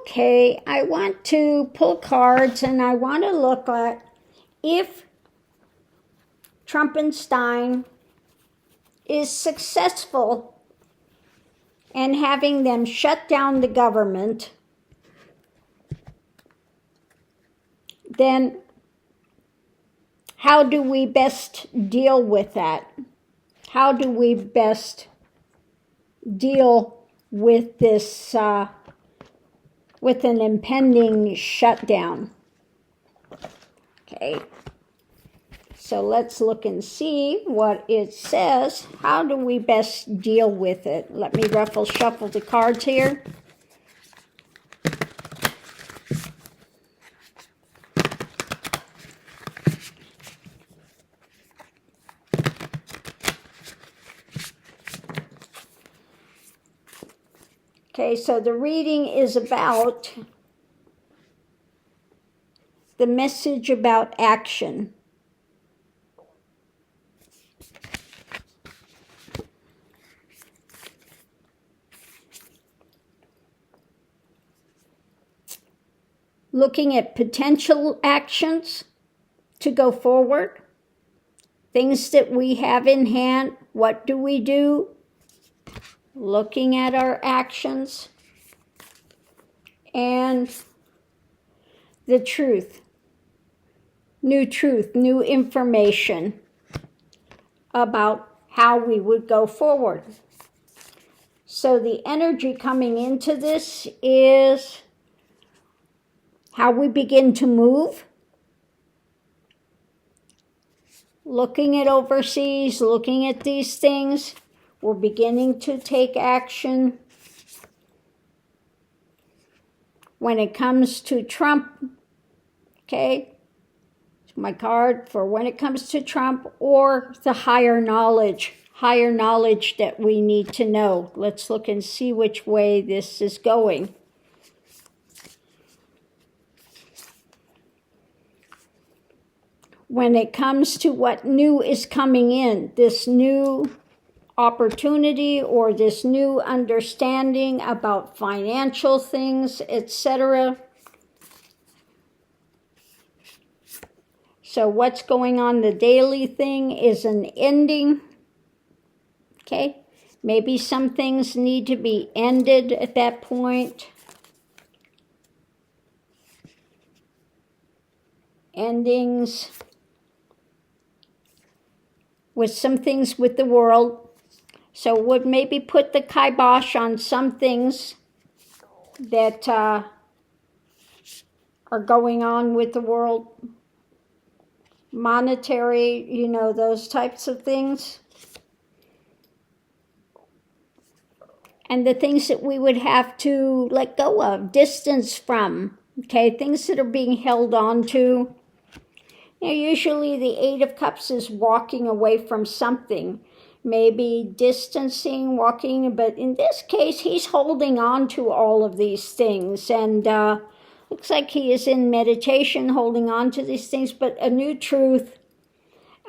Okay, I want to pull cards and I want to look at if Trumpenstein is successful in having them shut down the government, then how do we best deal with that? How do we best deal with this, with an impending shutdown? Okay, so let's look and see what it says. How do we best deal with it? Let me shuffle the cards here. Okay, so the reading is about the message about action. Looking at potential actions to go forward, things that we have in hand, what do we do? Looking at our actions and the truth, new information about how we would go forward. So the energy coming into this is how we begin to move, looking at overseas, looking at these things. We're beginning to take action. When it comes to Trump, okay, it's my card for when it comes to Trump or the higher knowledge that we need to know. Let's look and see which way this is going. When it comes to what new is coming in, this new opportunity or this new understanding about financial things, etc. So what's going on, the daily thing is an ending. Okay, maybe some things need to be ended at that point. Endings with some things with the world. So would maybe put the kibosh on some things that are going on with the world. Monetary, those types of things. And the things that we would have to let go of, distance from. Okay, things that are being held on to. Usually the Eight of Cups is walking away from something. Maybe distancing, walking, but in this case, he's holding on to all of these things. And looks like he is in meditation, holding on to these things, but a new truth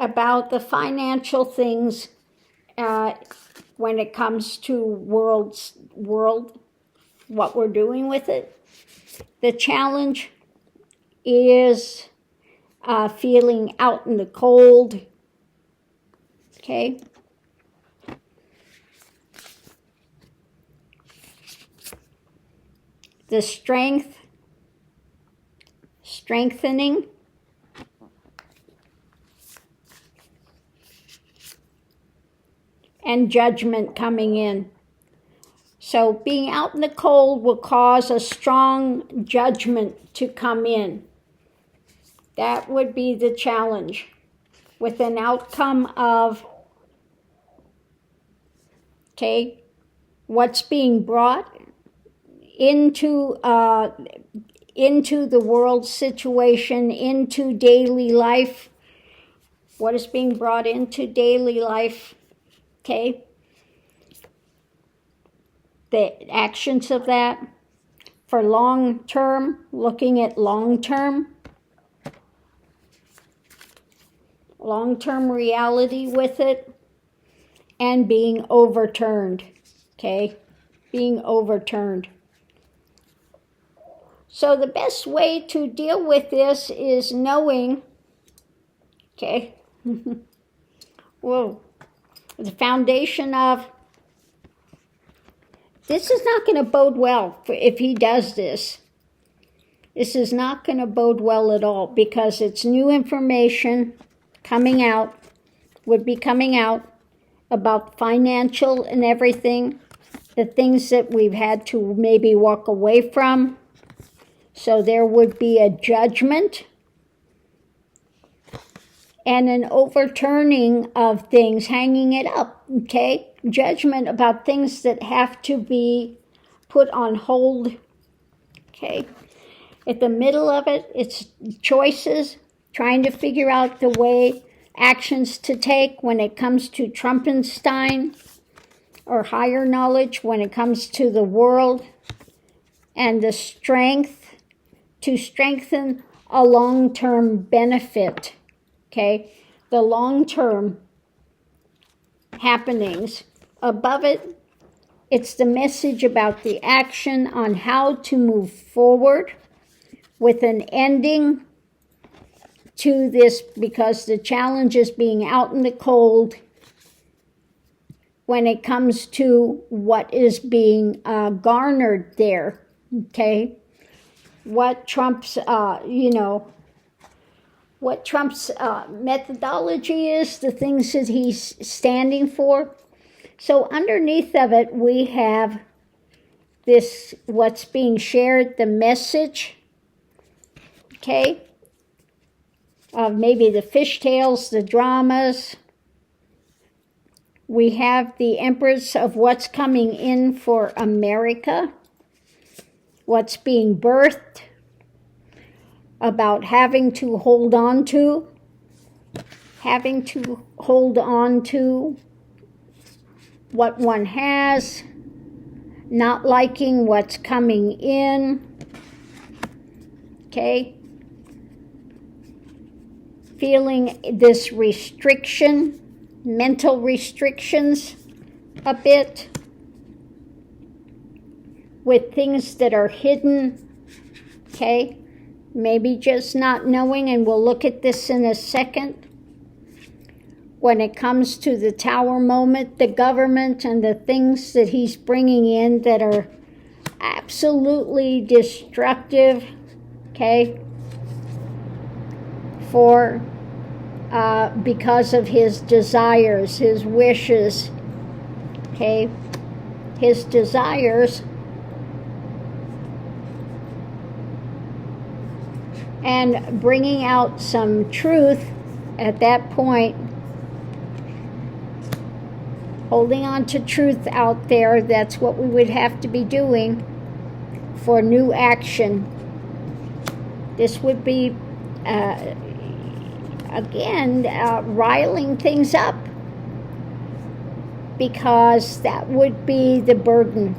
about the financial things when it comes to world, what we're doing with it. The challenge is feeling out in the cold. Okay. The strengthening. And judgment coming in. So being out in the cold will cause a strong judgment to come in. That would be the challenge, with an outcome of, okay, what's being brought into the world situation, into daily life. What is being brought into daily life, okay? The actions of that. For long term, looking at long-term reality with it, and being overturned, okay? Being overturned. So the best way to deal with this is knowing, okay, whoa, the foundation of, this is not going to bode well if he does this. This is not going to bode well at all, because it's new information coming out, would be coming out about financial and everything, the things that we've had to maybe walk away from. So there would be a judgment and an overturning of things, hanging it up, okay? Judgment about things that have to be put on hold, okay? At the middle of it, it's choices, trying to figure out the way, actions to take when it comes to Trumpenstein, or higher knowledge when it comes to the world, and the strength to strengthen a long-term benefit, okay? The long-term happenings. Above it, it's the message about the action on how to move forward with an ending to this, because the challenge is being out in the cold when it comes to what is being garnered there, okay? What Trump's, what Trump's methodology is, the things that he's standing for. So underneath of it, we have this, what's being shared, the message, okay, of maybe the fishtails, the dramas. We have the Empress of what's coming in for America, what's being birthed, about having to hold on to what one has, not liking what's coming in, okay? Feeling this restriction, mental restrictions a bit, with things that are hidden, okay? Maybe just not knowing, and we'll look at this in a second. When it comes to the Tower moment, the government and the things that he's bringing in that are absolutely destructive, okay, for because of his desires, his wishes, okay, his desires, and bringing out some truth at that point, holding on to truth out there. That's what we would have to be doing for new action. This would be again, riling things up, because that would be the burden.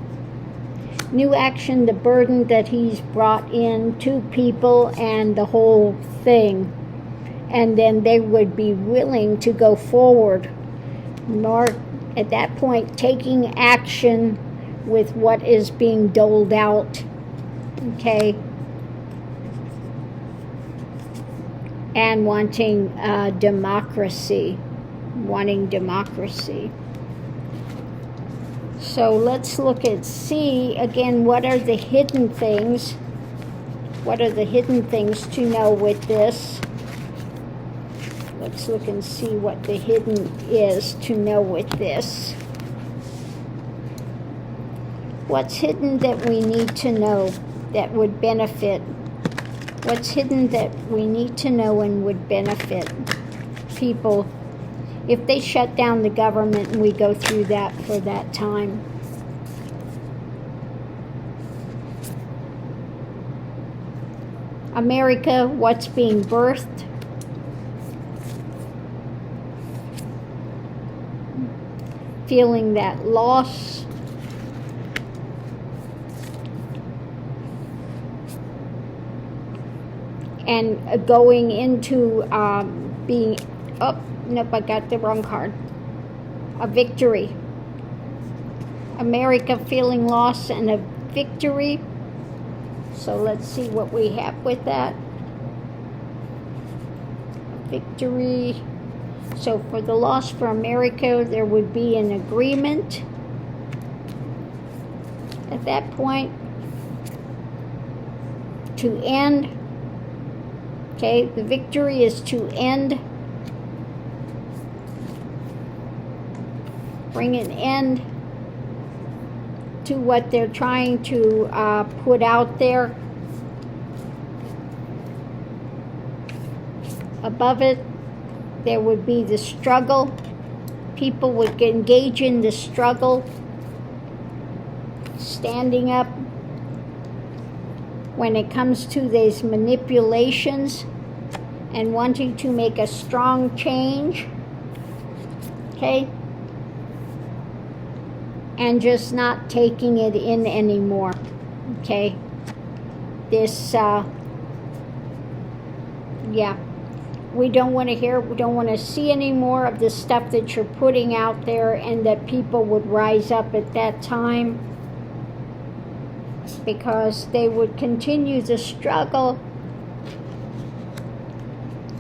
New action, the burden that he's brought in to people and the whole thing. And then they would be willing to go forward. More at that point, taking action with what is being doled out, okay? And wanting democracy. So let's look at C again. What are the hidden things? What are the hidden things to know with this? Let's look and see what the hidden is to know with this. What's hidden that we need to know that would benefit? What's hidden that we need to know and would benefit people if they shut down the government and we go through that for that time? America, what's being birthed? Feeling that loss. And going into being, oh, nope, I got the wrong card. A victory. America feeling loss and a victory. So let's see what we have with that. Victory. So for the loss for America, there would be an agreement at that point to end. Okay, the victory is to end. Bring an end to what they're trying to put out there. Above it, there would be the struggle. People would engage in the struggle, standing up when it comes to these manipulations and wanting to make a strong change. Okay? And just not taking it in anymore. Okay? This, yeah. We don't want to hear, we don't want to see any more of the stuff that you're putting out there, and that people would rise up at that time, because they would continue the struggle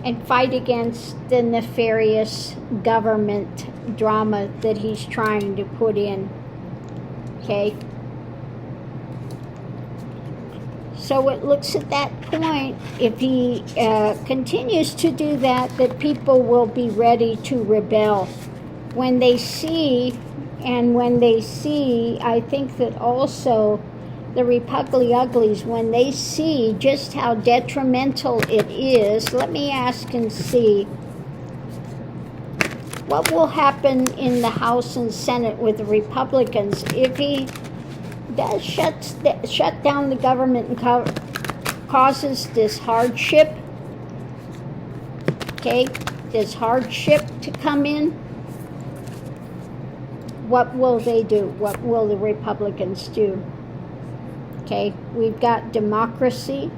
and fight against the nefarious government drama that he's trying to put in. Okay? So it looks at that point, if he continues to do that, that people will be ready to rebel. When they see, I think that also the Republic Uglies, when they see just how detrimental it is, let me ask and see, what will happen in the House and Senate with the Republicans if he does shut down the government and causes this hardship, okay, this hardship to come in? What will they do? What will the Republicans do? Okay, we've got democracy.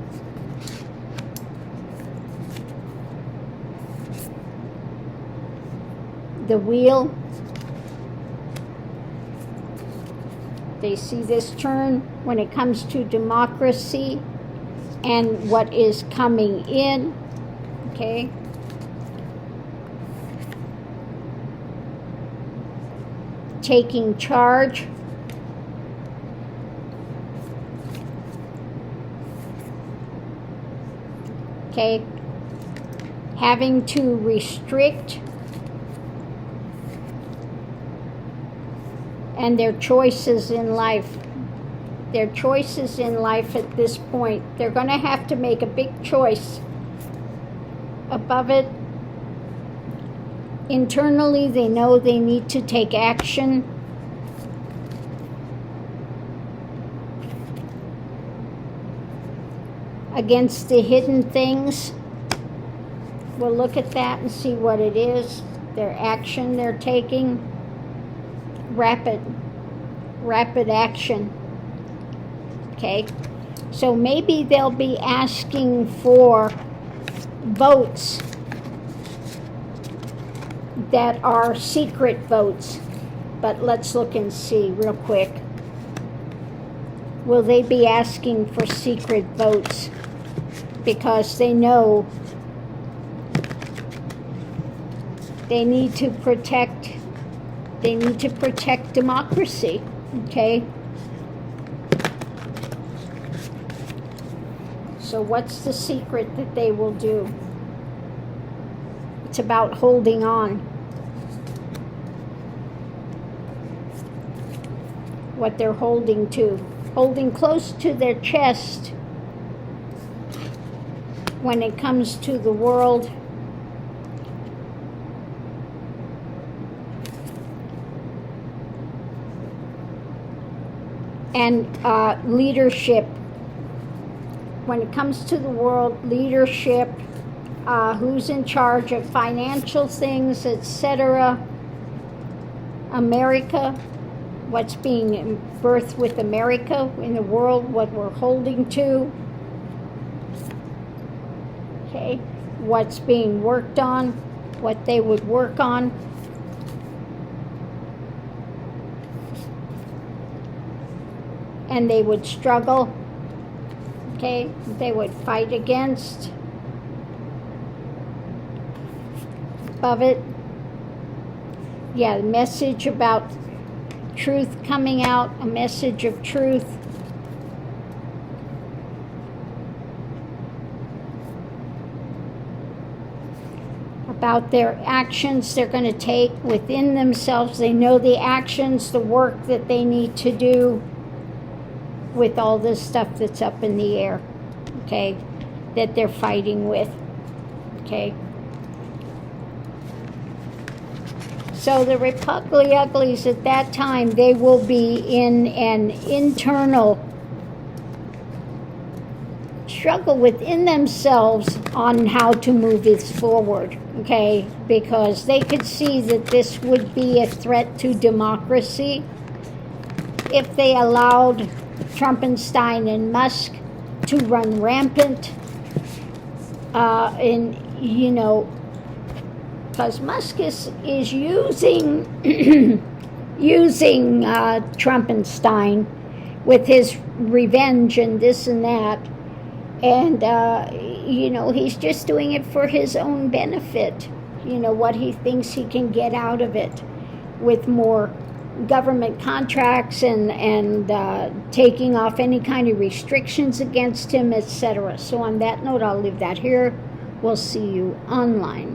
The wheel. They see this turn when it comes to democracy and what is coming in. Okay. Taking charge. Okay. Having to restrict and their choices in life. Their choices in life at this point. They're going to have to make a big choice. Above it, internally, they know they need to take action. Against the hidden things. We'll look at that and see what it is. Their action they're taking. Rapid action. Okay, so maybe they'll be asking for votes that are secret votes, but let's look and see real quick. Will they be asking for secret votes because they know they need to protect democracy? Okay, so what's the secret that they will do? It's about holding on. What they're holding to. Holding close to their chest when it comes to the world. And leadership. When it comes to the world, leadership, who's in charge of financial things, etc. America, what's being birthed with America in the world, what we're holding to. Okay, what's being worked on, what they would work on. And they would struggle. Okay, they would fight against. Above it, yeah, the message about truth coming out, a message of truth. About their actions they're going to take within themselves. They know the actions, the work that they need to do with all this stuff that's up in the air, okay, that they're fighting with, okay. So the Repugly Uglies at that time, they will be in an internal struggle within themselves on how to move this forward, okay? Because they could see that this would be a threat to democracy if they allowed Trumpenstein and Musk to run rampant. And, you know, because Musk is using using Trumpenstein with his revenge and this and that. And, you know, he's just doing it for his own benefit, you know, what he thinks he can get out of it with more government contracts and taking off any kind of restrictions against him, etc. So on that note, I'll leave that here. We'll see you online.